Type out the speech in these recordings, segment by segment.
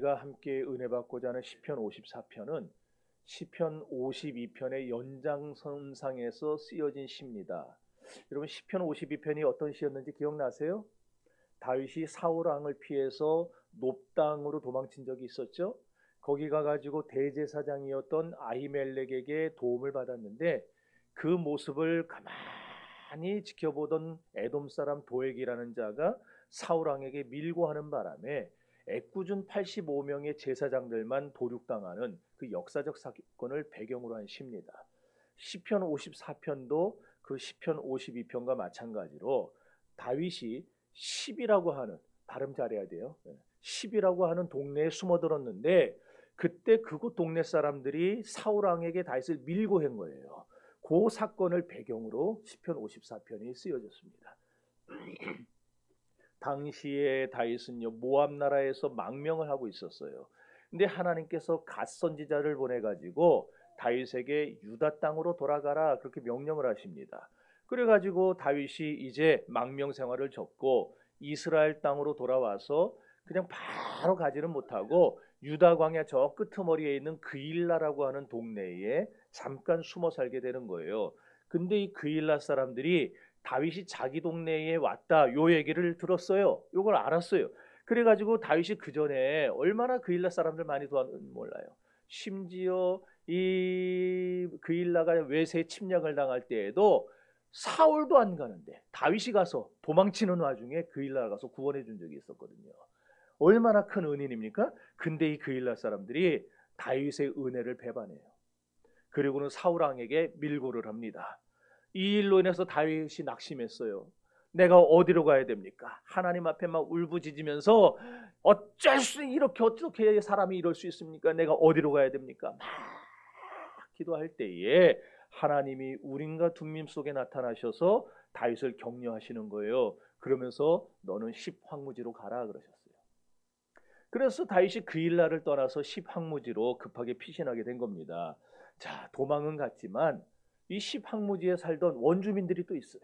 우리가 함께 은혜 받고자 하는 시편 54편은 시편 52편의 연장선상에서 쓰여진 시입니다. 여러분 시편 52편이 어떤 시였는지 기억나세요? 다윗이 사울 왕을 피해서 높당으로 도망친 적이 있었죠. 거기 가가지고 대제사장이었던 아히멜렉에게 도움을 받았는데 그 모습을 가만히 지켜보던 에돔 사람 도액이라는 자가 사울 왕에게 밀고 하는 바람에 애꿎은 85명의 제사장들만 도륙당하는 그 역사적 사건을 배경으로 한 시입니다. 시편 54편도 그 시편 52편과 마찬가지로 다윗이 10이라고 하는, 발음 잘해야 돼요. 10이라고 하는 동네에 숨어들었는데 그때 그곳 동네 사람들이 사울 왕에게 다윗을 밀고 한 거예요. 그 사건을 배경으로 시편 54편이 쓰여졌습니다. 당시에 다윗은요 모압 나라에서 망명을 하고 있었어요. 근데 하나님께서 갓 선지자를 보내 가지고 다윗에게 유다 땅으로 돌아가라 그렇게 명령을 하십니다. 그래 가지고 다윗이 이제 망명 생활을 접고 이스라엘 땅으로 돌아와서 그냥 바로 가지는 못하고 유다 광야 저 끄트머리에 있는 그일라라고 하는 동네에 잠깐 숨어 살게 되는 거예요. 근데 이 그일라 사람들이 다윗이 자기 동네에 왔다 요 얘기를 들었어요. 요걸 알았어요. 그래가지고 다윗이 그 전에 얼마나 그일라 사람들 많이 도왔는지 몰라요. 심지어 이 그일라가 외세 침략을 당할 때에도 사울도 안 가는데 다윗이 가서 도망치는 와중에 그일라 가서 구원해 준 적이 있었거든요. 얼마나 큰 은인입니까? 근데 이 그일라 사람들이 다윗의 은혜를 배반해요. 그리고는 사울 왕에게 밀고를 합니다. 이 일로 인해서 다윗이 낙심했어요. 내가 어디로 가야 됩니까? 하나님 앞에 막 울부짖으면서 어쩔 수 이렇게 어떻게 사람이 이럴 수 있습니까? 내가 어디로 가야 됩니까? 막 기도할 때에 하나님이 우림과 둠밈 속에 나타나셔서 다윗을 격려하시는 거예요. 그러면서 너는 10황무지로 가라 그러셨어요. 그래서 다윗이 그일라를 떠나서 10황무지로 급하게 피신하게 된 겁니다. 자, 도망은 갔지만 이 10황무지에 살던 원주민들이 또 있어요.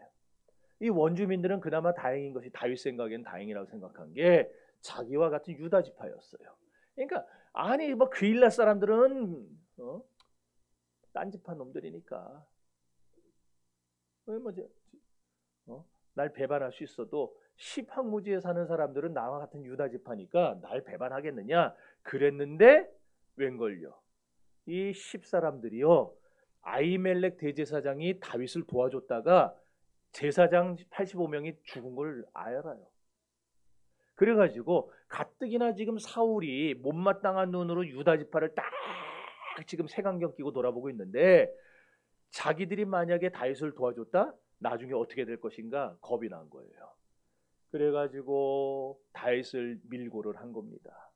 이 원주민들은 그나마 다행인 것이 다윗 생각엔 다행이라고 생각한 게 자기와 같은 유다 지파였어요. 그러니까 아니 뭐 그일라 사람들은 딴짓한 놈들이니까 날 배반할 수 있어도 10황무지에 사는 사람들은 나와 같은 유다 지파니까 날 배반하겠느냐 그랬는데 웬걸요. 이 10사람들이요. 아히멜렉 대제사장이 다윗을 도와줬다가 제사장 85명이 죽은 걸 알아요. 그래가지고 가뜩이나 지금 사울이 못마땅한 눈으로 유다 지파를 딱 지금 색안경 끼고 돌아보고 있는데 자기들이 만약에 다윗을 도와줬다? 나중에 어떻게 될 것인가 겁이 난 거예요. 그래가지고 다윗을 밀고를 한 겁니다.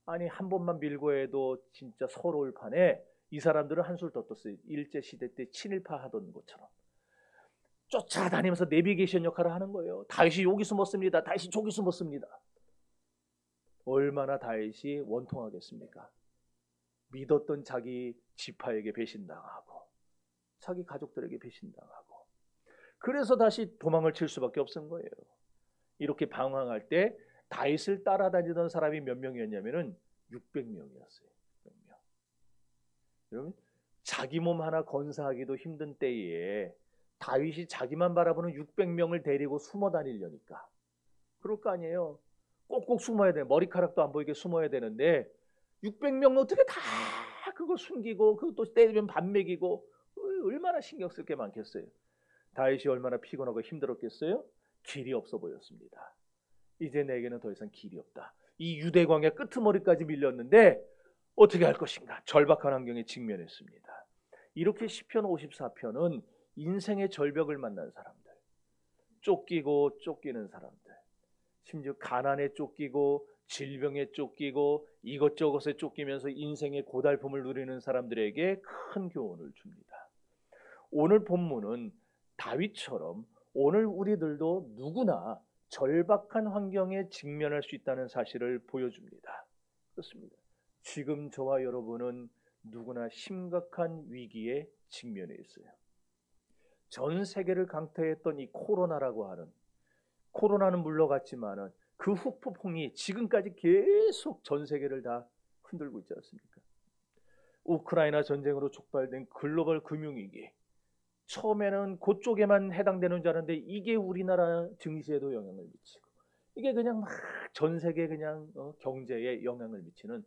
아니 한 번만 밀고 해도 진짜 서러울 판에 이 사람들은 한술 더 떴어요. 일제시대 때 친일파 하던 것처럼 쫓아다니면서 내비게이션 역할을 하는 거예요. 다윗이 여기 숨었습니다. 다윗이 저기 숨었습니다. 얼마나 다윗이 원통하겠습니까? 믿었던 자기 지파에게 배신당하고 자기 가족들에게 배신당하고 그래서 다시 도망을 칠 수밖에 없은 거예요. 이렇게 방황할 때 다윗을 따라다니던 사람이 몇 명이었냐면은 600명이었어요. 600명. 여러분 자기 몸 하나 건사하기도 힘든 때에 다윗이 자기만 바라보는 600명을 데리고 숨어 다니려니까 그럴 거 아니에요. 꼭꼭 숨어야 돼. 머리카락도 안 보이게 숨어야 되는데 600명은 어떻게 다 그걸 숨기고 그것도 때리면 밥 먹이고 얼마나 신경 쓸 게 많겠어요. 다윗이 얼마나 피곤하고 힘들었겠어요? 길이 없어 보였습니다. 이제 내게는 더 이상 길이 없다. 이 유대 광야 끄트머리까지 밀렸는데 어떻게 할 것인가? 절박한 환경에 직면했습니다. 이렇게 시편 54편은 인생의 절벽을 만난 사람들, 쫓기고 쫓기는 사람들, 심지어 가난에 쫓기고 질병에 쫓기고 이것저것에 쫓기면서 인생의 고달픔을 누리는 사람들에게 큰 교훈을 줍니다. 오늘 본문은 다윗처럼 오늘 우리들도 누구나 절박한 환경에 직면할 수 있다는 사실을 보여줍니다. 그렇습니다. 지금 저와 여러분은 누구나 심각한 위기에 직면해 있어요. 전 세계를 강타했던 이 코로나라고 하는, 코로나는 물러갔지만은 그 후폭풍이 지금까지 계속 전 세계를 다 흔들고 있지 않습니까? 우크라이나 전쟁으로 촉발된 글로벌 금융위기, 처음에는 그쪽에만 해당되는 줄 알았는데 이게 우리나라 증시에도 영향을 미치고, 이게 그냥 막 전 세계 그냥 경제에 영향을 미치는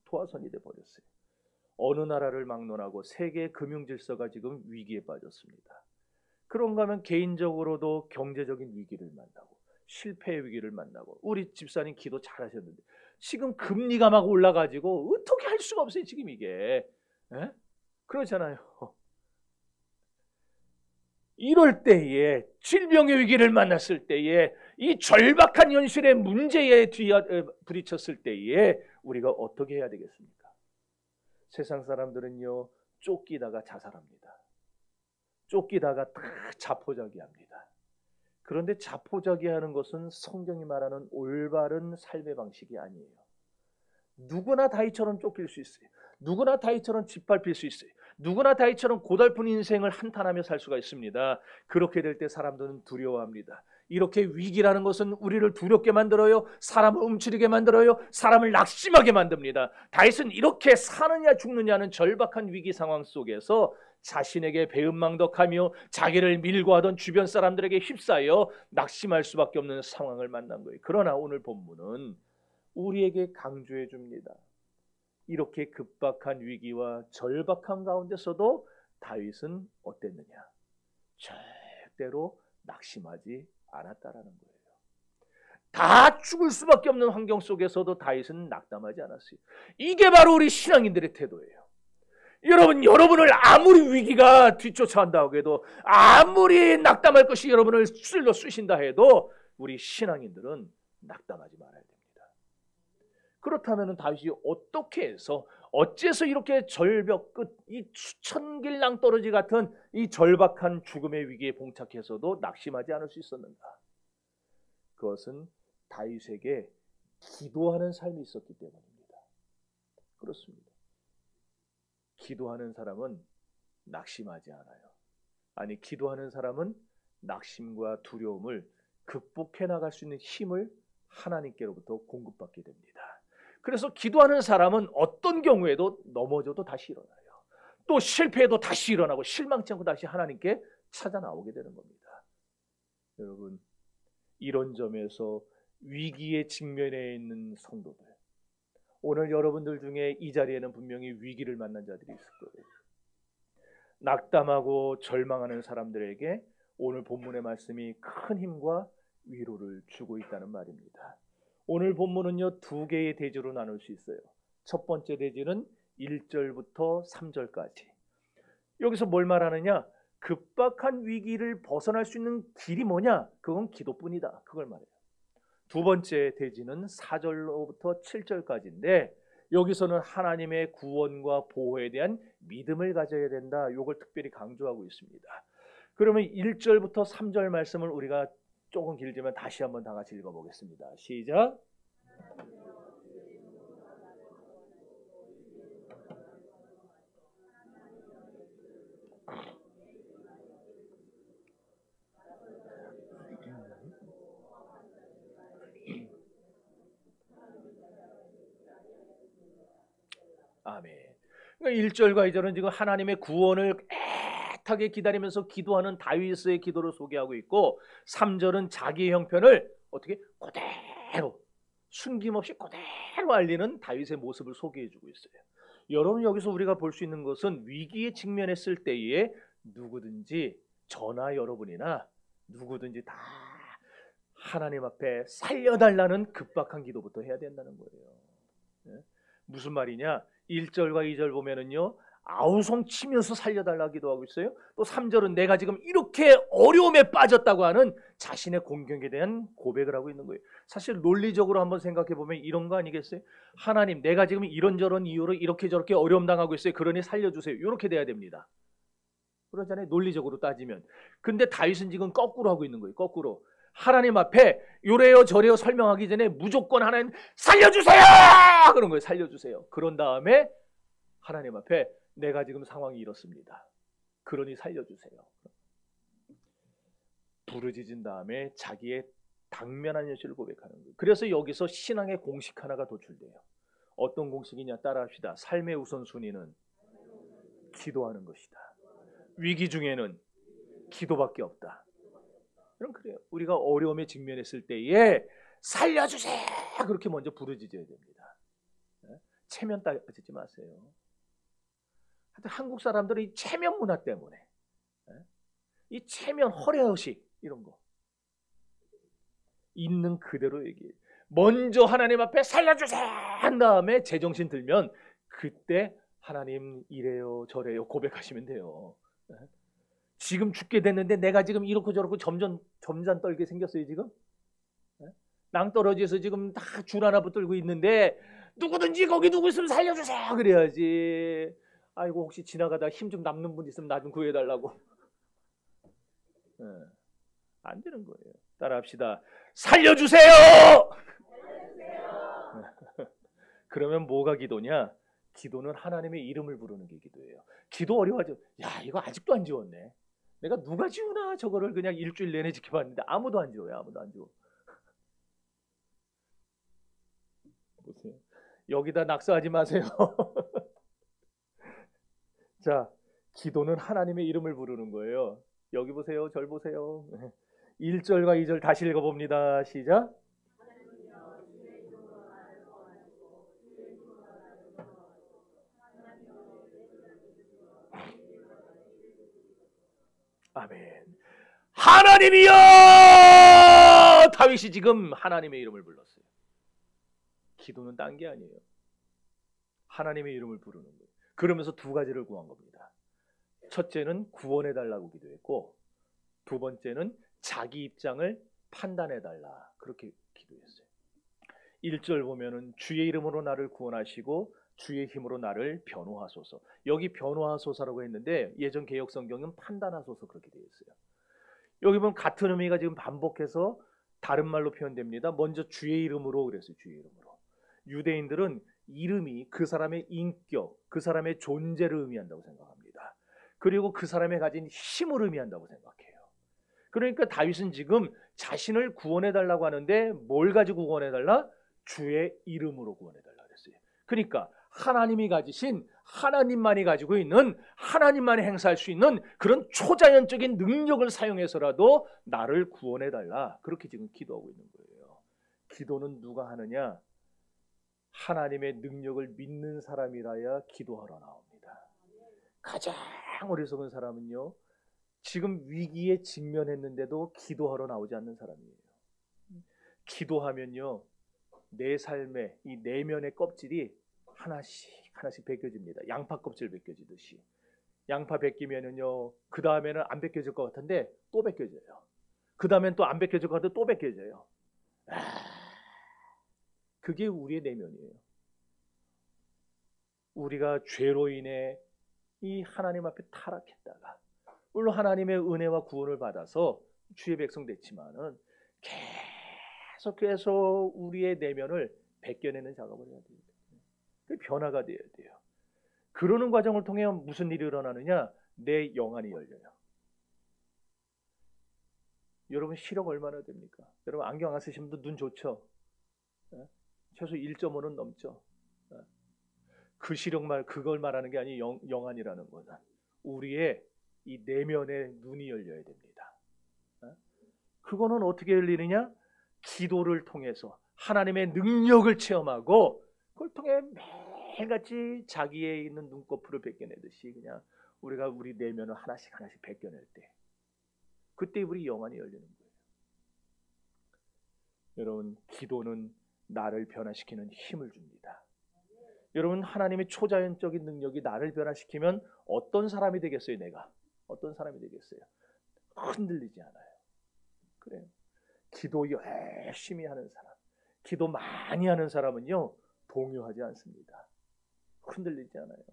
도화선이 돼 버렸어요. 어느 나라를 막론하고 세계 금융 질서가 지금 위기에 빠졌습니다. 그런가 하면 개인적으로도 경제적인 위기를 만나고 실패의 위기를 만나고, 우리 집사님 기도 잘하셨는데 지금 금리가 막 올라가지고 어떻게 할 수가 없어요 지금 이게. 에? 그렇잖아요. 이럴 때에, 질병의 위기를 만났을 때에, 이 절박한 현실의 문제에 부딪혔을 때에 우리가 어떻게 해야 되겠습니까? 세상 사람들은요, 쫓기다가 자살합니다. 쫓기다가 다 자포자기합니다. 그런데 자포자기하는 것은 성경이 말하는 올바른 삶의 방식이 아니에요. 누구나 다윗처럼 쫓길 수 있어요. 누구나 다윗처럼 짓밟힐 수 있어요. 누구나 다윗처럼 고달픈 인생을 한탄하며 살 수가 있습니다. 그렇게 될 때 사람들은 두려워합니다. 이렇게 위기라는 것은 우리를 두렵게 만들어요. 사람을 움츠리게 만들어요. 사람을 낙심하게 만듭니다. 다윗은 이렇게 사느냐 죽느냐는 절박한 위기 상황 속에서 자신에게 배은망덕하며 자기를 밀고 하던 주변 사람들에게 휩싸여 낙심할 수밖에 없는 상황을 만난 거예요. 그러나 오늘 본문은 우리에게 강조해 줍니다. 이렇게 급박한 위기와 절박한 가운데서도 다윗은 어땠느냐? 절대로 낙심하지 않았다라는 거예요. 다 죽을 수밖에 없는 환경 속에서도 다윗은 낙담하지 않았어요. 이게 바로 우리 신앙인들의 태도예요. 여러분을 아무리 위기가 뒤쫓아온다고 해도, 아무리 낙담할 것이 여러분을 쓸러 쑤신다 해도 우리 신앙인들은 낙담하지 말아야 됩니다. 그렇다면 다윗이 어떻게 해서, 어째서 이렇게 절벽 끝, 이 수천 길 낭떠러지 같은 이 절박한 죽음의 위기에 봉착해서도 낙심하지 않을 수 있었는가? 그것은 다윗에게 기도하는 삶이 있었기 때문입니다. 그렇습니다. 기도하는 사람은 낙심하지 않아요. 아니, 기도하는 사람은 낙심과 두려움을 극복해 나갈 수 있는 힘을 하나님께로부터 공급받게 됩니다. 그래서 기도하는 사람은 어떤 경우에도 넘어져도 다시 일어나요. 또 실패해도 다시 일어나고, 실망치 않고 다시 하나님께 찾아 나오게 되는 겁니다. 여러분, 이런 점에서 위기에 직면해 있는 성도들, 오늘 여러분들 중에 이 자리에는 분명히 위기를 만난 자들이 있을 거예요. 낙담하고 절망하는 사람들에게 오늘 본문의 말씀이 큰 힘과 위로를 주고 있다는 말입니다. 오늘 본문은요, 두 개의 대지로 나눌 수 있어요. 첫 번째 대지는 1절부터 3절까지. 여기서 뭘 말하느냐? 급박한 위기를 벗어날 수 있는 길이 뭐냐? 그건 기도뿐이다. 그걸 말해요. 두 번째 대지는 4절로부터 7절까지인데, 여기서는 하나님의 구원과 보호에 대한 믿음을 가져야 된다. 이걸 특별히 강조하고 있습니다. 그러면 1절부터 3절 말씀을 우리가 조금 길지만 다시 한번 다 같이 읽어보겠습니다. 시작. 아멘. 그러니까 1절과 2절은 지금 하나님의 구원을 애타게 기다리면서 기도하는 다윗의 기도를 소개하고 있고, 3절은 자기의 형편을 어떻게 그대로, 숨김없이 그대로 알리는 다윗의 모습을 소개해주고 있어요. 여러분, 여기서 우리가 볼 수 있는 것은 위기에 직면했을 때에 누구든지, 저나 여러분이나 누구든지 다 하나님 앞에 살려달라는 급박한 기도부터 해야 된다는 거예요. 무슨 말이냐? 1절과 2절 보면은요, 아우성 치면서 살려달라 기도하고 있어요. 또 3절은 내가 지금 이렇게 어려움에 빠졌다고 하는 자신의 공경에 대한 고백을 하고 있는 거예요. 사실 논리적으로 한번 생각해 보면 이런 거 아니겠어요? 하나님, 내가 지금 이런저런 이유로 이렇게 저렇게 어려움 당하고 있어요. 그러니 살려주세요. 이렇게 돼야 됩니다. 그러잖아요, 논리적으로 따지면. 근데 다윗은 지금 거꾸로 하고 있는 거예요. 거꾸로. 하나님 앞에 요래요 저래요 설명하기 전에 무조건 하나님 살려주세요! 그런 거예요. 살려주세요. 그런 다음에 하나님 앞에 내가 지금 상황이 이렇습니다. 그러니 살려주세요. 부르짖은 다음에 자기의 당면한 현실을 고백하는 거예요. 그래서 여기서 신앙의 공식 하나가 도출돼요. 어떤 공식이냐 따라합시다. 삶의 우선순위는 기도하는 것이다. 위기 중에는 기도밖에 없다. 그럼 그래요. 우리가 어려움에 직면했을 때에 살려주세요 그렇게 먼저 부르짖어야 됩니다. 체면 따지지 마세요. 하여튼 한국 사람들은 이 체면 문화 때문에 이 체면 허례허식 이런 거 있는 그대로 얘기해요. 먼저 하나님 앞에 살려주세요 한 다음에 제정신 들면 그때 하나님 이래요 저래요 고백하시면 돼요. 지금 죽게 됐는데 내가 지금 이렇고 저렇고 점잔 떨게 생겼어요 지금. 낭떠러지에서 지금 다 줄 하나 붙들고 있는데 누구든지 거기 누구 있으면 살려주세요 그래야지. 아이고 혹시 지나가다 힘 좀 남는 분 있으면 나 좀 구해달라고. 안 되는 거예요. 따라합시다. 살려주세요. 그러면 뭐가 기도냐? 기도는 하나님의 이름을 부르는 게 기도예요. 기도 어려워하죠. 야 이거 아직도 안 지웠네. 내가 누가 지우나 저거를 그냥 일주일 내내 지켜봤는데 아무도 안 지워요. 아무도 안 지워. 보세요. 여기다 낙서하지 마세요. 자, 기도는 하나님의 이름을 부르는 거예요. 여기 보세요. 절 보세요. 1절과 2절 다시 읽어봅니다. 시작. 아멘. 하나님이여! 다윗이 지금 하나님의 이름을 불렀어요. 기도는 딴 게 아니에요. 하나님의 이름을 부르는 거예요. 그러면서 두 가지를 구한 겁니다. 첫째는 구원해달라고 기도했고 두 번째는 자기 입장을 판단해달라 그렇게 기도했어요. 1절 보면은 주의 이름으로 나를 구원하시고 주의 힘으로 나를 변호하소서. 여기 변호하소서라고 했는데 예전 개역 성경은 판단하소서 그렇게 되어 있어요. 여기 보면 같은 의미가 지금 반복해서 다른 말로 표현됩니다. 먼저 주의 이름으로 그랬어요. 주의 이름으로. 유대인들은 이름이 그 사람의 인격, 그 사람의 존재를 의미한다고 생각합니다. 그리고 그 사람이 가진 힘을 의미한다고 생각해요. 그러니까 다윗은 지금 자신을 구원해달라고 하는데 뭘 가지고 구원해달라? 주의 이름으로 구원해달라 그랬어요. 그러니까 하나님이 가지신 하나님만이 가지고 있는 하나님만이 행사할 수 있는 그런 초자연적인 능력을 사용해서라도 나를 구원해달라 그렇게 지금 기도하고 있는 거예요. 기도는 누가 하느냐? 하나님의 능력을 믿는 사람이라야 기도하러 나옵니다. 가장 어리석은 사람은요 지금 위기에 직면했는데도 기도하러 나오지 않는 사람이에요. 기도하면요 내 삶의 이 내면의 껍질이 하나씩 벗겨집니다. 양파 껍질 벗겨지듯이. 양파 벗기면은요 그 다음에는 안 벗겨질 것 같은데 또 벗겨져요. 그 다음엔 또 안 벗겨질 것 같은데 또 벗겨져요. 그게 우리의 내면이에요. 우리가 죄로 인해 이 하나님 앞에 타락했다가 물론 하나님의 은혜와 구원을 받아서 주의 백성 됐지만은 계속해서 우리의 내면을 벗겨내는 작업을 해야 돼요. 변화가 돼야 돼요. 그러는 과정을 통해 무슨 일이 일어나느냐? 내 영안이 열려요. 여러분 시력 얼마나 됩니까? 여러분 안경 안 쓰시는 분도 눈 좋죠? 최소 1.5는 넘죠. 그 시력 그걸 말하는 게 아니에요. 영안이라는 거는 우리의 이 내면의 눈이 열려야 됩니다. 그거는 어떻게 열리느냐? 기도를 통해서 하나님의 능력을 체험하고 그걸 통해 매일같이 자기에 있는 눈꺼풀을 벗겨내듯이 그냥 우리가 우리 내면을 하나씩 벗겨낼 때 그때 우리 영안이 열리는 거예요. 여러분 기도는 나를 변화시키는 힘을 줍니다. 여러분 하나님의 초자연적인 능력이 나를 변화시키면 어떤 사람이 되겠어요? 내가 어떤 사람이 되겠어요? 흔들리지 않아요. 그래요. 기도 열심히 하는 사람, 기도 많이 하는 사람은요 동요하지 않습니다. 흔들리지 않아요.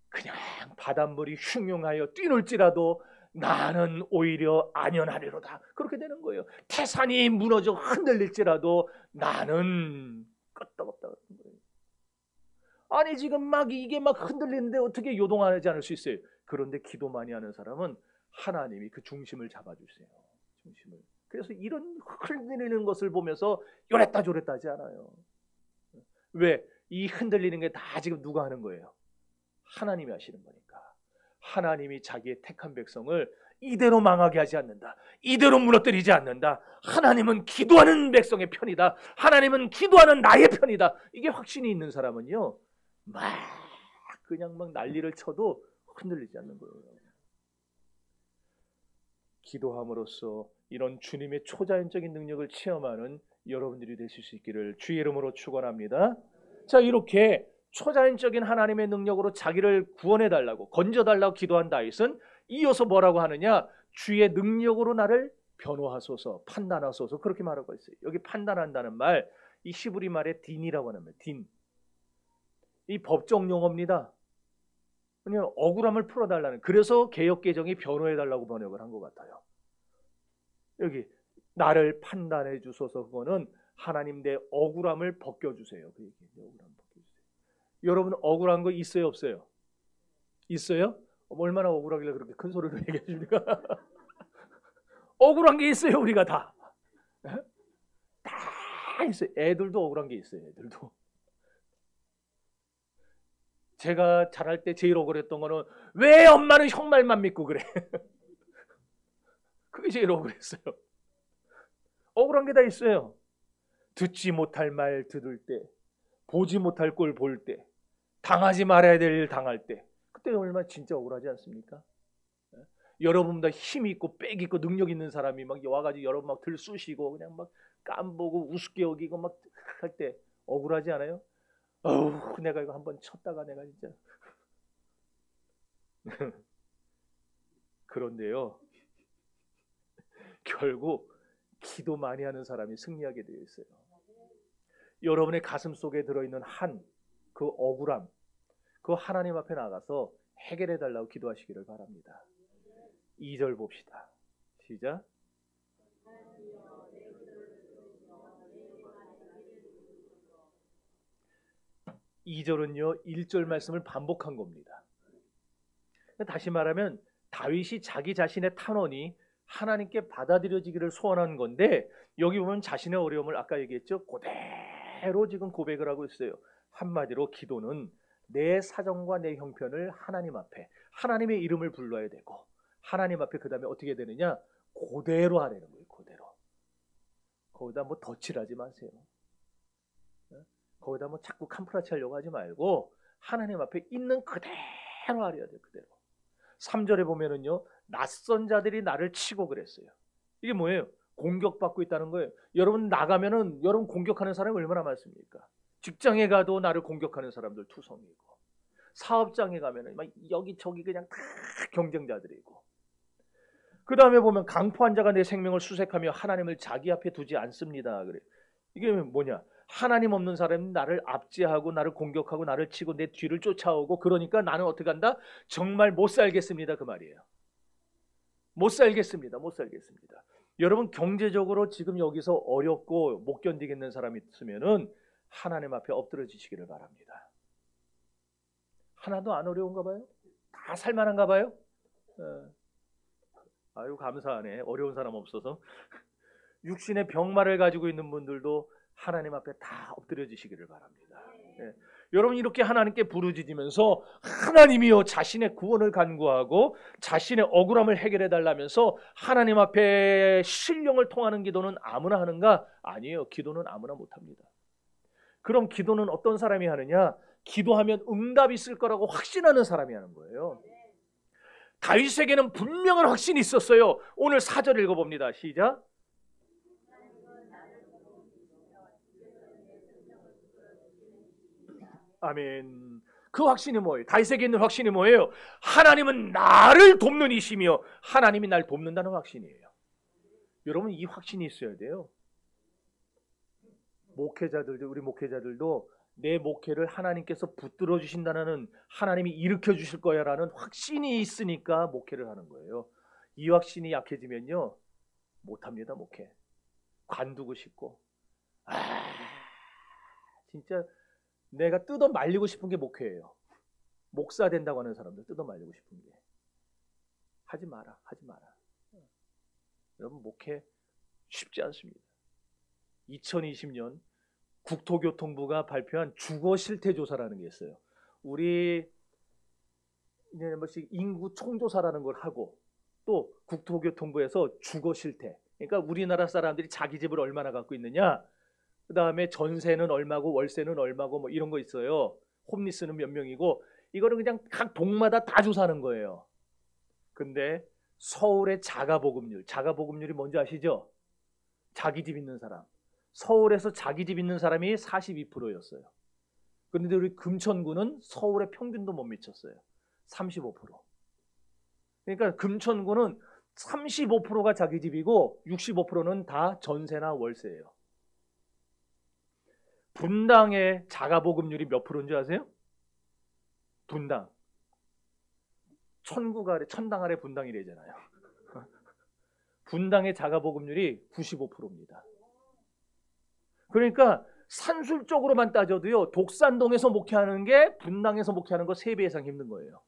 그냥 바닷물이 흉흉하여 뛰놀지라도 나는 오히려 안연하리로다 그렇게 되는 거예요. 태산이 무너져 흔들릴지라도 나는 끄떡없다 그런 거예요. 아니 지금 막 이게 막 흔들리는데 어떻게 요동하지 않을 수 있어요? 그런데 기도 많이 하는 사람은 하나님이 그 중심을 잡아주세요. 중심을 그래서 이런 흔들리는 것을 보면서 요랬다 저랬다 하지 않아요. 왜? 이 흔들리는 게 다 지금 누가 하는 거예요? 하나님이 하시는 거니까. 하나님이 자기의 택한 백성을 이대로 망하게 하지 않는다. 이대로 무너뜨리지 않는다. 하나님은 기도하는 백성의 편이다. 하나님은 기도하는 나의 편이다. 이게 확신이 있는 사람은요, 그냥 막 난리를 쳐도 흔들리지 않는 거예요. 기도함으로써 이런 주님의 초자연적인 능력을 체험하는 여러분들이 되실 수 있기를 주의 이름으로 축원합니다. 자, 이렇게 초자연적인 하나님의 능력으로 자기를 구원해달라고 건져달라고 기도한 다윗은 이어서 뭐라고 하느냐, 주의 능력으로 나를 변호하소서, 판단하소서, 그렇게 말하고 있어요. 여기 판단한다는 말, 이 히브리 말에 딘이라고 하는 말, 딘. 이 법정 용어입니다. 그냥 억울함을 풀어달라는, 그래서 개역개정이 변호해달라고 번역을 한 것 같아요. 여기 나를 판단해 주소서, 그거는 하나님 내 억울함을 벗겨주세요. 그 얘기, 내 억울함 벗겨주세요. 여러분 억울한 거 있어요, 없어요? 있어요? 얼마나 억울하길래 그렇게 큰 소리로 얘기해 줍니까? 억울한 게 있어요, 우리가 다. 다 있어요. 애들도 억울한 게 있어요, 애들도. 제가 자랄 때 제일 억울했던 거는 왜 엄마는 형 말만 믿고 그래? 그게 제일 억울했어요. 억울한 게 다 있어요. 듣지 못할 말 들을 때, 보지 못할 꼴 볼 때, 당하지 말아야 될 일 당할 때, 그때 얼마나 진짜 억울하지 않습니까? 여러분보다 힘 있고 빽 있고 능력 있는 사람이 막 와가지고 여러분 막 들쑤시고 그냥 막 깜보고 우습게 여기고 막 할 때 억울하지 않아요? 어우, 내가 이거 한번 쳤다가 내가 진짜. 그런데요, 결국 기도 많이 하는 사람이 승리하게 되어 있어요. 여러분의 가슴 속에 들어있는 그 억울함, 그 하나님 앞에 나가서 해결해 달라고 기도하시기를 바랍니다. 2절 봅시다. 시작. 2절은요 1절 말씀을 반복한 겁니다. 다시 말하면 다윗이 자기 자신의 탄원이 하나님께 받아들여지기를 소원한 건데, 여기 보면 자신의 어려움을 아까 얘기했죠, 그대로 지금 고백을 하고 있어요. 한마디로 기도는 내 사정과 내 형편을 하나님 앞에, 하나님의 이름을 불러야 되고, 하나님 앞에 그 다음에 어떻게 되느냐, 그대로 하라는 거예요. 그대로. 거기다 뭐 덧칠하지 마세요. 거기다 뭐 자꾸 캄프라치 하려고 하지 말고 하나님 앞에 있는 그대로 하려야 돼요. 그대로. 3절에 보면은요, 낯선 자들이 나를 치고 그랬어요. 이게 뭐예요? 공격받고 있다는 거예요. 여러분 나가면은 여러분 공격하는 사람이 얼마나 많습니까? 직장에 가도 나를 공격하는 사람들 투성이고, 사업장에 가면은 막 여기저기 그냥 다 경쟁자들이고, 그 다음에 보면 강포한 자가 내 생명을 수색하며 하나님을 자기 앞에 두지 않습니다. 그래. 이게 뭐냐? 하나님 없는 사람이 나를 압제하고 나를 공격하고 나를 치고 내 뒤를 쫓아오고, 그러니까 나는 어떻게 한다? 정말 못 살겠습니다. 그 말이에요. 못 살겠습니다. 못 살겠습니다. 여러분 경제적으로 지금 여기서 어렵고 못 견디겠는 사람이 있으면은 하나님 앞에 엎드려지시기를 바랍니다. 하나도 안 어려운가 봐요? 다 살만한가 봐요? 아유 감사하네. 어려운 사람 없어서. 육신의 병마를 가지고 있는 분들도 하나님 앞에 다 엎드려지시기를 바랍니다. 예. 여러분 이렇게 하나님께 부르짖으면서 하나님이여 자신의 구원을 간구하고 자신의 억울함을 해결해 달라면서 하나님 앞에 신령을 통하는 기도는 아무나 하는가? 아니에요. 기도는 아무나 못합니다. 그럼 기도는 어떤 사람이 하느냐? 기도하면 응답이 있을 거라고 확신하는 사람이 하는 거예요. 다윗에게는 분명한 확신이 있었어요. 오늘 4절 읽어봅니다. 시작. 아멘. 그 확신이 뭐예요? 다윗에게 있는 확신이 뭐예요? 하나님은 나를 돕는 이시며 하나님이 날 돕는다는 확신이에요. 여러분 이 확신이 있어야 돼요. 목회자들도, 우리 목회자들도 내 목회를 하나님께서 붙들어 주신다는, 하나님이 일으켜 주실 거야라는 확신이 있으니까 목회를 하는 거예요. 이 확신이 약해지면요 못합니다. 목회 관두고 싶고, 진짜 내가 뜯어 말리고 싶은 게 목회예요. 목사 된다고 하는 사람들 뜯어 말리고 싶은 게. 하지 마라. 여러분 목회 쉽지 않습니다. 2020년 국토교통부가 발표한 주거 실태 조사라는 게 있어요. 우리 이제 한 번씩 인구 총조사라는 걸 하고 또 국토교통부에서 주거 실태, 그러니까 우리나라 사람들이 자기 집을 얼마나 갖고 있느냐, 그 다음에 전세는 얼마고 월세는 얼마고 뭐 이런 거 있어요. 홈리스는 몇 명이고, 이거를 그냥 각 동마다 다 조사하는 거예요. 근데 서울의 자가보급률이 뭔지 아시죠? 자기 집 있는 사람. 서울에서 자기 집 있는 사람이 42%였어요. 그런데 우리 금천구는 서울의 평균도 못 미쳤어요. 35%. 그러니까 금천구는 35%가 자기 집이고 65%는 다 전세나 월세예요. 분당의 자가보급률이 몇 프로인지 아세요? 분당. 천국 아래, 천당 아래 분당이래잖아요. 분당의 자가보급률이 95%입니다. 그러니까 산술적으로만 따져도요, 독산동에서 목회하는 게 분당에서 목회하는 거 3배 이상 힘든 거예요.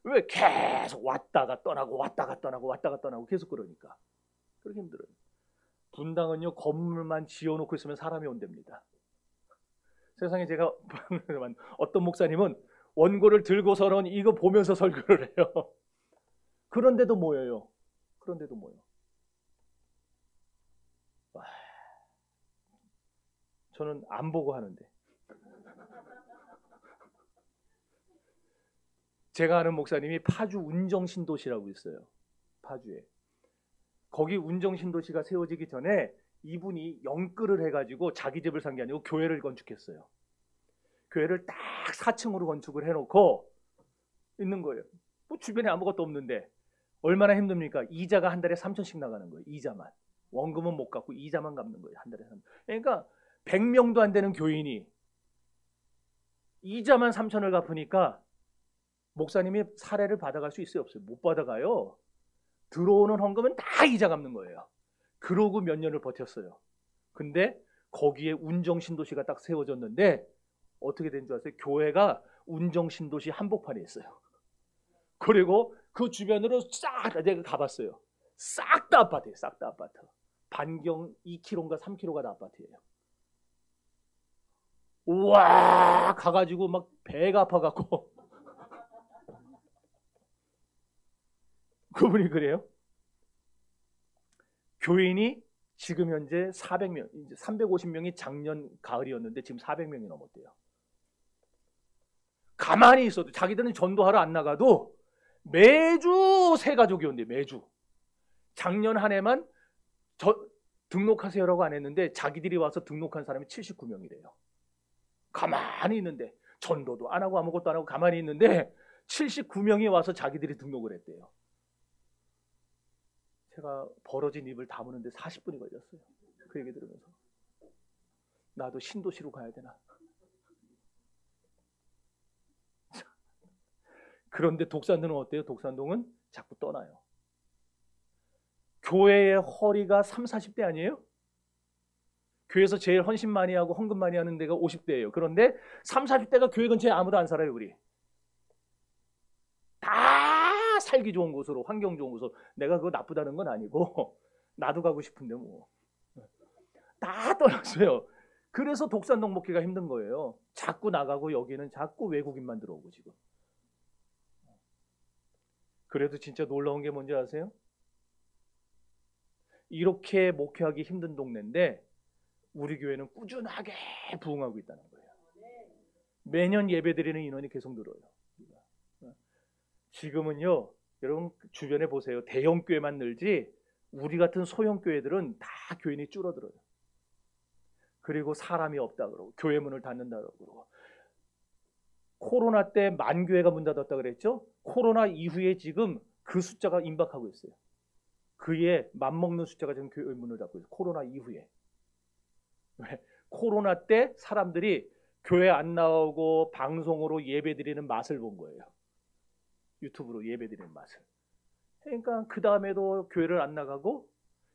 왜? 계속 왔다가 떠나고 왔다가 떠나고 왔다가 떠나고 계속 그러니까. 그렇게 힘들어요. 분당은요, 건물만 지어놓고 있으면 사람이 온답니다. 세상에 제가 어떤 목사님은 원고를 들고서는 이거 보면서 설교를 해요. 그런데도 모여요. 그런데도 모여. 저는 안 보고 하는데. 제가 아는 목사님이 파주 운정신도시라고 있어요. 파주에. 거기 운정신도시가 세워지기 전에 이분이 영끌을 해가지고 자기 집을 산 게 아니고 교회를 건축했어요. 교회를 딱 4층으로 건축을 해놓고 있는 거예요. 뭐 주변에 아무것도 없는데 얼마나 힘듭니까? 이자가 한 달에 3,000씩 나가는 거예요. 이자만. 원금은 못 갚고 이자만 갚는 거예요. 한 달에 3,000. 그러니까 100명도 안 되는 교인이 이자만 3,000을 갚으니까 목사님이 사례를 받아갈 수 있어요? 없어요? 못 받아가요. 들어오는 헌금은 다 이자 갚는 거예요. 그러고 몇 년을 버텼어요. 근데 거기에 운정신도시가 딱 세워졌는데 어떻게 된 줄 아세요? 교회가 운정신도시 한복판에 있어요. 그리고 그 주변으로 싹 내가 가봤어요. 싹 다 아파트예요. 싹 다 아파트. 반경 2km인가 3km가 다 아파트예요. 우와 가가지고 막 배가 아파갖고 그분이 그래요. 교인이 지금 현재 400명, 이제 350명이 작년 가을이었는데 지금 400명이 넘었대요. 가만히 있어도 자기들은 전도하러 안 나가도 매주 새 가족이 온대요. 매주. 작년 한 해만 등록하세요라고 안 했는데 자기들이 와서 등록한 사람이 79명이래요. 가만히 있는데 전도도 안 하고 아무것도 안 하고 가만히 있는데 79명이 와서 자기들이 등록을 했대요. 제가 벌어진 입을 다무는데 40분이 걸렸어요. 그 얘기 들으면서. 나도 신도시로 가야 되나. 그런데 독산동은 어때요? 독산동은 자꾸 떠나요. 교회의 허리가 30, 40대 아니에요? 교회에서 제일 헌신 많이 하고 헌금 많이 하는 데가 50대예요. 그런데 30, 40대가 교회 근처에 아무도 안 살아요. 우리. 다 살기 좋은 곳으로, 환경 좋은 곳으로. 내가 그거 나쁘다는 건 아니고 나도 가고 싶은데 뭐. 다 떠났어요. 그래서 독산동 먹기가 힘든 거예요. 자꾸 나가고 여기는 자꾸 외국인만 들어오고 지금. 그래도 진짜 놀라운 게 뭔지 아세요? 이렇게 목회하기 힘든 동네인데 우리 교회는 꾸준하게 부흥하고 있다는 거예요. 매년 예배드리는 인원이 계속 늘어요. 지금은요, 여러분 주변에 보세요. 대형 교회만 늘지 우리 같은 소형 교회들은 다 교인이 줄어들어요. 그리고 사람이 없다 그러고 교회 문을 닫는다 그러고. 코로나 때 10,000교회가 문 닫았다 그랬죠? 코로나 이후에 지금 그 숫자가 임박하고 있어요. 그에 맞먹는 숫자가 지금 교회 문을 닫고 있어요. 코로나 이후에. 왜? 코로나 때 사람들이 교회 안 나오고 방송으로 예배드리는 맛을 본 거예요. 유튜브로 예배드리는 맛을. 그러니까 그 다음에도 교회를 안 나가고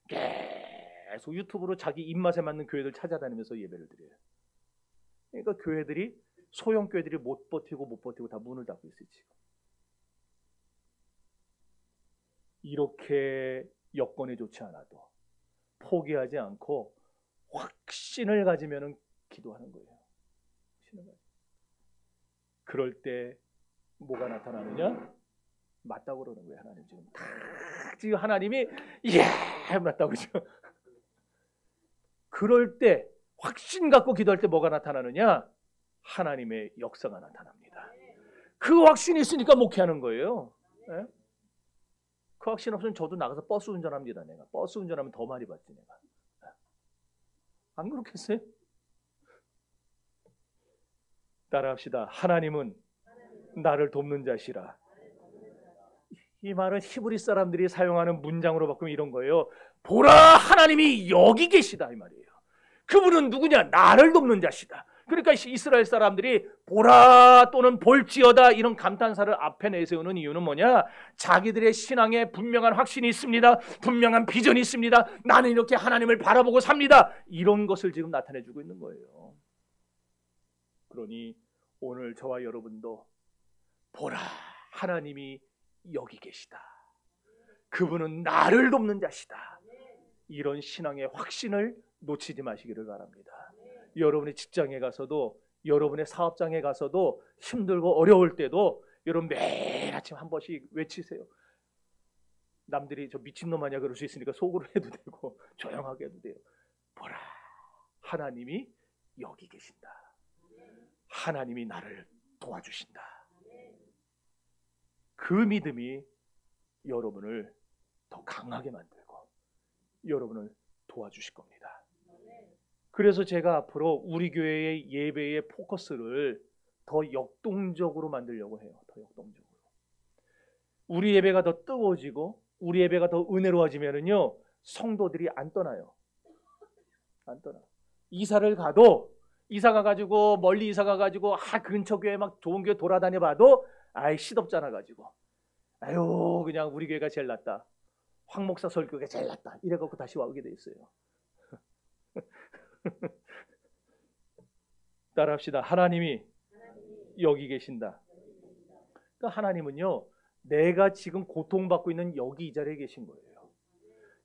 계속 유튜브로 자기 입맛에 맞는 교회들 찾아다니면서 예배를 드려요. 그러니까 교회들이 소형 교회들이 못 버티고 다 문을 닫고 있어요. 지금. 이렇게 여건이 좋지 않아도 포기하지 않고 확신을 가지면은 기도하는 거예요. 그럴 때 뭐가 나타나느냐? 맞다고 그러는 거예요. 하나님 지금 하나님이 맞다고 지금. 그럴 때 확신 갖고 기도할 때 뭐가 나타나느냐? 하나님의 역사가 나타납니다. 그 확신이 있으니까 목회하는 거예요. 네? 그 확신 없으면 저도 나가서 버스 운전합니다. 내가 버스 운전하면 더 많이 받지 내가. 안 그렇겠어요? 따라합시다. 하나님은 나를 돕는 자시라. 이 말은 히브리 사람들이 사용하는 문장으로 바꾸면 이런 거예요. 보라, 하나님이 여기 계시다 이 말이에요. 그분은 누구냐? 나를 돕는 자시다. 그러니까 이스라엘 사람들이 보라 또는 볼지어다 이런 감탄사를 앞에 내세우는 이유는 뭐냐? 자기들의 신앙에 분명한 확신이 있습니다. 분명한 비전이 있습니다. 나는 이렇게 하나님을 바라보고 삽니다. 이런 것을 지금 나타내주고 있는 거예요. 그러니 오늘 저와 여러분도 보라, 하나님이 여기 계시다. 그분은 나를 돕는 자시다. 이런 신앙의 확신을 놓치지 마시기를 바랍니다. 여러분의 직장에 가서도, 여러분의 사업장에 가서도 힘들고 어려울 때도 여러분 매일 아침 한 번씩 외치세요. 남들이 저 미친놈 아니야 그럴 수 있으니까 속으로 해도 되고 조용하게 해도 돼요. 보라, 하나님이 여기 계신다. 하나님이 나를 도와주신다. 그 믿음이 여러분을 더 강하게 만들고 여러분을 도와주실 겁니다. 그래서 제가 앞으로 우리 교회의 예배의 포커스를 더 역동적으로 만들려고 해요. 더 역동적으로. 우리 예배가 더 뜨거워지고 우리 예배가 더 은혜로워지면은요, 성도들이 안 떠나요. 안 떠나. 이사를 가도, 이사 가가지고 멀리 이사 가가지고 근처 교회 막 좋은 교회 돌아다녀 봐도 시덥잖아 가지고 아유 그냥 우리 교회가 제일 낫다. 황 목사 설교가 제일 낫다. 이래갖고 다시 와오게 돼 있어요. 따라합시다. 하나님이 여기 계신다. 그러니까 하나님은요, 내가 지금 고통받고 있는 여기 이 자리에 계신 거예요.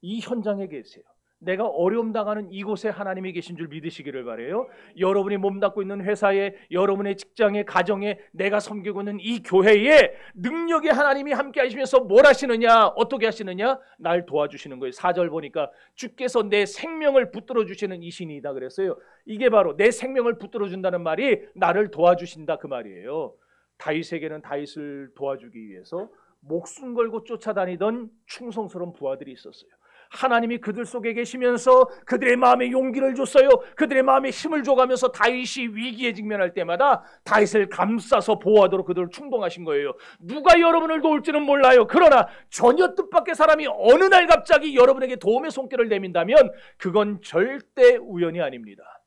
이 현장에 계세요. 내가 어려움 당하는 이곳에 하나님이 계신 줄 믿으시기를 바라요. 여러분이 몸담고 있는 회사에, 여러분의 직장에, 가정에, 내가 섬기고 있는 이 교회에 능력의 하나님이 함께 하시면서 뭘 하시느냐, 어떻게 하시느냐? 날 도와주시는 거예요. 4절 보니까 주께서 내 생명을 붙들어 주시는 이신이다 그랬어요. 이게 바로 내 생명을 붙들어 준다는 말이 나를 도와주신다 그 말이에요. 다윗에게는 다윗을 도와주기 위해서 목숨 걸고 쫓아다니던 충성스러운 부하들이 있었어요. 하나님이 그들 속에 계시면서 그들의 마음에 용기를 줬어요. 그들의 마음에 힘을 줘가면서 다윗이 위기에 직면할 때마다 다윗을 감싸서 보호하도록 그들을 충동하신 거예요. 누가 여러분을 도울지는 몰라요. 그러나 전혀 뜻밖의 사람이 어느 날 갑자기 여러분에게 도움의 손길을 내민다면 그건 절대 우연이 아닙니다.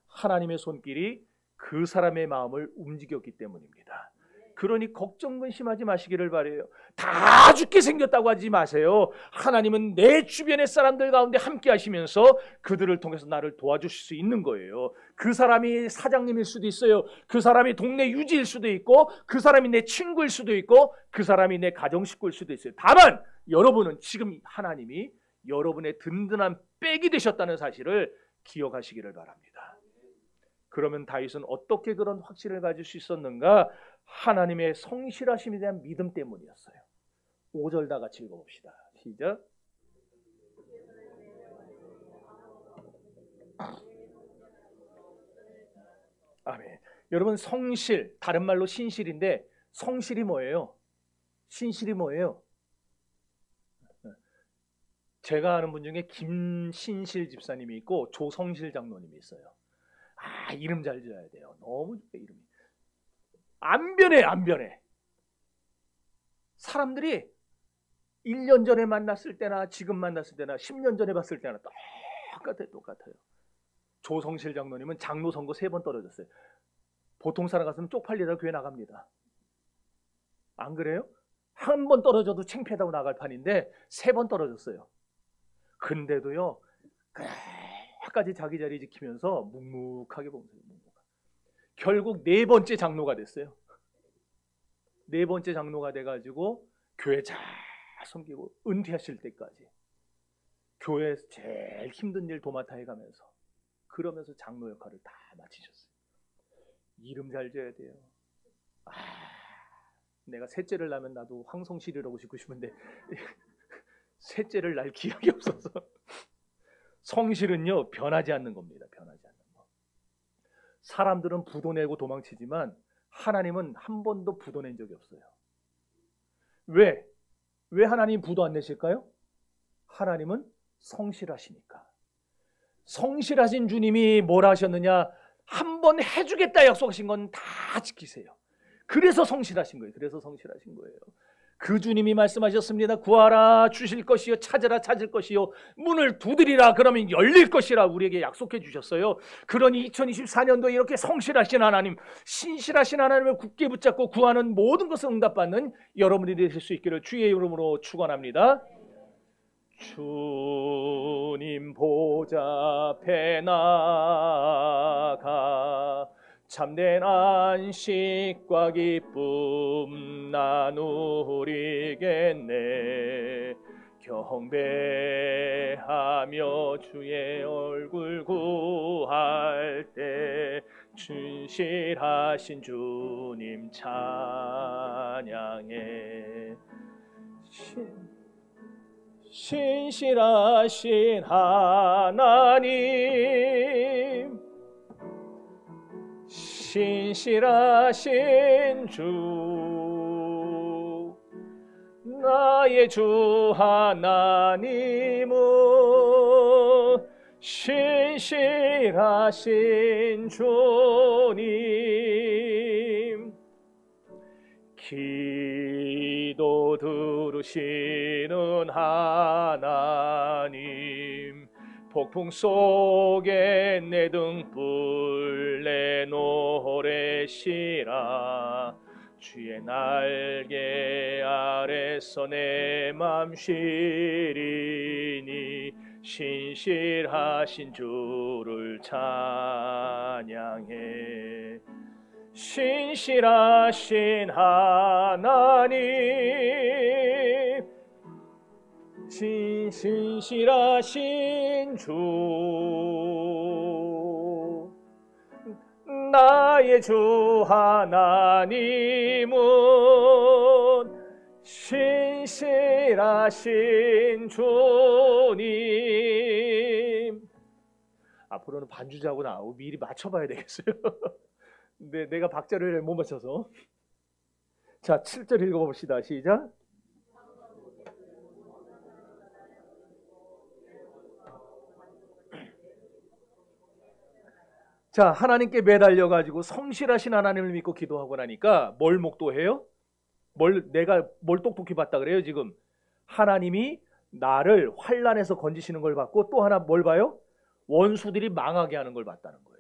하나님의 손길이 그 사람의 마음을 움직였기 때문입니다. 그러니 걱정 근심하지 마시기를 바라요. 다 죽게 생겼다고 하지 마세요. 하나님은 내 주변의 사람들 가운데 함께 하시면서 그들을 통해서 나를 도와주실 수 있는 거예요. 그 사람이 사장님일 수도 있어요. 그 사람이 동네 유지일 수도 있고, 그 사람이 내 친구일 수도 있고, 그 사람이 내 가정식구일 수도 있어요. 다만 여러분은 지금 하나님이 여러분의 든든한 백이 되셨다는 사실을 기억하시기를 바랍니다. 그러면 다윗은 어떻게 그런 확신을 가질 수 있었는가? 하나님의 성실하심에 대한 믿음 때문이었어요. 5절 다 같이 읽어봅시다. 시작. 아멘. 여러분, 성실, 다른 말로 신실인데 성실이 뭐예요? 신실이 뭐예요? 제가 아는 분 중에 김신실 집사님이 있고 조성실 장로님이 있어요. 이름 잘 지어야 돼요. 너무 좋게 이름이. 안 변해. 사람들이 1년 전에 만났을 때나 지금 만났을 때나 10년 전에 봤을 때나 똑같아요. 조성실 장로님은 장로 선거 3번 떨어졌어요. 보통 사람 같으면 쪽팔리다 교회 나갑니다. 안 그래요? 한 번 떨어져도 창피하다고 나갈 판인데 3번 떨어졌어요. 근데도요, 끝까지 자기 자리 지키면서 묵묵하게 봉사해요. 결국 4번째 장로가 됐어요. 4번째 장로가 돼가지고 교회 잘 섬기고 은퇴하실 때까지 교회에서 제일 힘든 일 도맡아 해가면서 그러면서 장로 역할을 다 마치셨어요. 이름 잘 지어야 돼요. 내가 셋째를 낳으면 나도 황성실이라고 짓고 싶은데 셋째를 낳을 기억이 없어서. 성실은요 변하지 않는 겁니다. 변하지 않는 거. 사람들은 부도 내고 도망치지만 하나님은 한 번도 부도 낸 적이 없어요. 왜? 왜 하나님 부도 안 내실까요? 하나님은 성실하시니까. 성실하신 주님이 뭘 하셨느냐? 한 번 해주겠다 약속하신 건 다 지키세요. 그래서 성실하신 거예요. 그래서 성실하신 거예요. 그 주님이 말씀하셨습니다. 구하라 주실 것이요, 찾으라 찾을 것이요, 문을 두드리라 그러면 열릴 것이라 우리에게 약속해 주셨어요. 그러니 2024년도에 이렇게 성실하신 하나님, 신실하신 하나님을 굳게 붙잡고 구하는 모든 것을 응답받는 여러분이 되실 수 있기를 주의 이름으로 축원합니다. 주님 보좌 앞에 나가 참된 안식과 기쁨 나누리겠네. 경배하며 주의 얼굴 구할 때 진실하신 주님 찬양해. 신실하신 하나님, 신실하신 주, 나의 주 하나님은 신실하신 주님. 기도 들으시는 하나님, 폭풍 속에 내 등불 내 노래시라. 주의 날개 아래서 내 맘 쉬리니 신실하신 주를 찬양해. 신실하신 하나님, 신실하신 주, 나의 주 하나님은 신실하신 주님. 앞으로는 반주자고 나오고 미리 맞춰봐야 되겠어요. 근데 내가 박자를 못 맞춰서. 자, 7절 읽어봅시다. 시작. 자, 하나님께 매달려가지고 성실하신 하나님을 믿고 기도하고 나니까 뭘 목도해요? 내가 뭘 똑똑히 봤다 그래요 지금? 하나님이 나를 환난에서 건지시는 걸 봤고 또 하나 뭘 봐요? 원수들이 망하게 하는 걸 봤다는 거예요.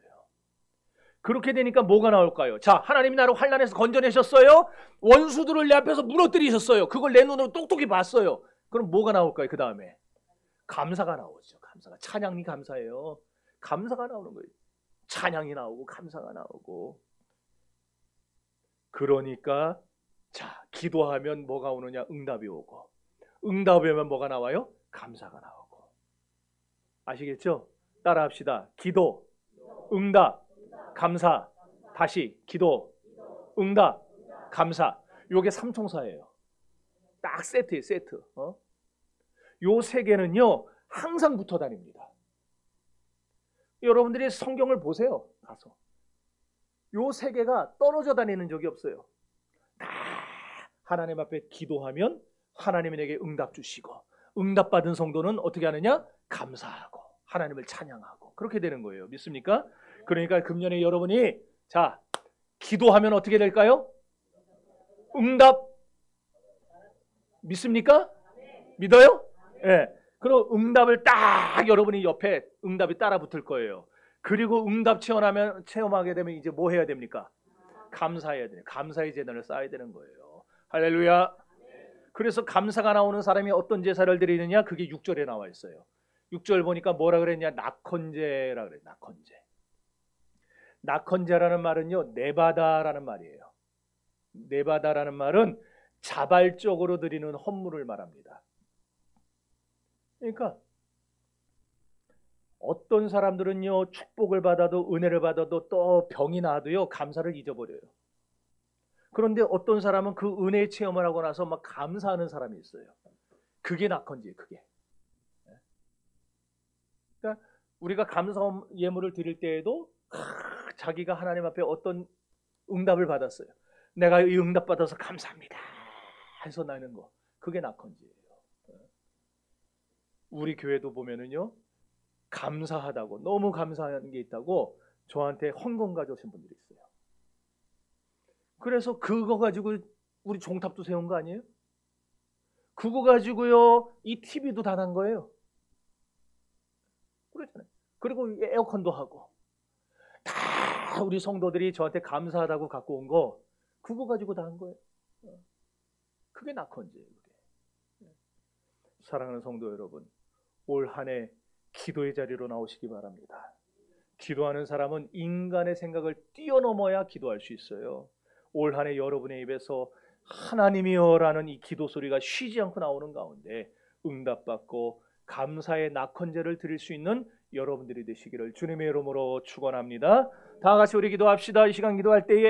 그렇게 되니까 뭐가 나올까요? 자, 하나님이 나를 환난에서 건져내셨어요. 원수들을 내 앞에서 무너뜨리셨어요. 그걸 내 눈으로 똑똑히 봤어요. 그럼 뭐가 나올까요? 그 다음에 감사가 나오죠. 감사가. 찬양이 감사해요. 감사가 나오는 거예요. 찬양이 나오고 감사가 나오고. 그러니까 자, 기도하면 뭐가 오느냐? 응답이 오고, 응답이 오면 뭐가 나와요? 감사가 나오고. 아시겠죠? 따라합시다. 기도, 응답, 감사. 다시 기도, 응답, 감사. 요게 삼총사예요. 딱 세트예요. 세트. 요 세 개는요 항상 붙어 다닙니다. 여러분들이 성경을 보세요. 가서 요 세 개가 떨어져 다니는 적이 없어요. 다 하나님 앞에 기도하면 하나님이 내게 응답 주시고, 응답받은 성도는 어떻게 하느냐? 감사하고 하나님을 찬양하고. 그렇게 되는 거예요. 믿습니까? 그러니까 금년에 여러분이 자, 기도하면 어떻게 될까요? 응답. 믿습니까? 믿어요? 예. 네. 그럼 응답을 딱 여러분이 옆에 응답이 따라 붙을 거예요. 그리고 응답 체험하게 되면 이제 뭐 해야 됩니까? 감사해야 돼요. 감사의 제단을 쌓아야 되는 거예요. 할렐루야. 그래서 감사가 나오는 사람이 어떤 제사를 드리느냐? 그게 6절에 나와 있어요. 6절 보니까 뭐라 그랬냐? 낙헌제라 그래요. 낙헌제. 낙헌제라는 말은요, 네바다라는 말이에요. 네바다라는 말은 자발적으로 드리는 헌물을 말합니다. 그러니까 어떤 사람들은요, 축복을 받아도 은혜를 받아도 또 병이 나도요, 감사를 잊어버려요. 그런데 어떤 사람은 그 은혜의 체험을 하고 나서 막 감사하는 사람이 있어요. 그게 낙헌지, 그게. 그러니까 우리가 감사 예물을 드릴 때에도 자기가 하나님 앞에 어떤 응답을 받았어요. 내가 이 응답 받아서 감사합니다 해서 나는 거, 그게 낙헌지예요. 우리 교회도 보면은요, 감사하다고, 너무 감사한 게 있다고 저한테 헌금 가져오신 분들이 있어요. 그래서 그거 가지고 우리 종탑도 세운 거 아니에요? 그거 가지고요, 이 TV도 다 난 거예요. 그렇잖아요. 그리고 에어컨도 하고 다 우리 성도들이 저한테 감사하다고 갖고 온 거, 그거 가지고 다 한 거예요. 그게 낙헌지예요. 그게. 사랑하는 성도 여러분, 올 한 해 기도의 자리로 나오시기 바랍니다. 기도하는 사람은 인간의 생각을 뛰어넘어야 기도할 수 있어요. 올 한 해 여러분의 입에서 하나님이여라는 이 기도 소리가 쉬지 않고 나오는 가운데 응답받고 감사의 낙헌제를 드릴 수 있는 여러분들이 되시기를 주님의 이름으로 축원합니다. 다 같이 우리 기도합시다. 이 시간 기도할 때에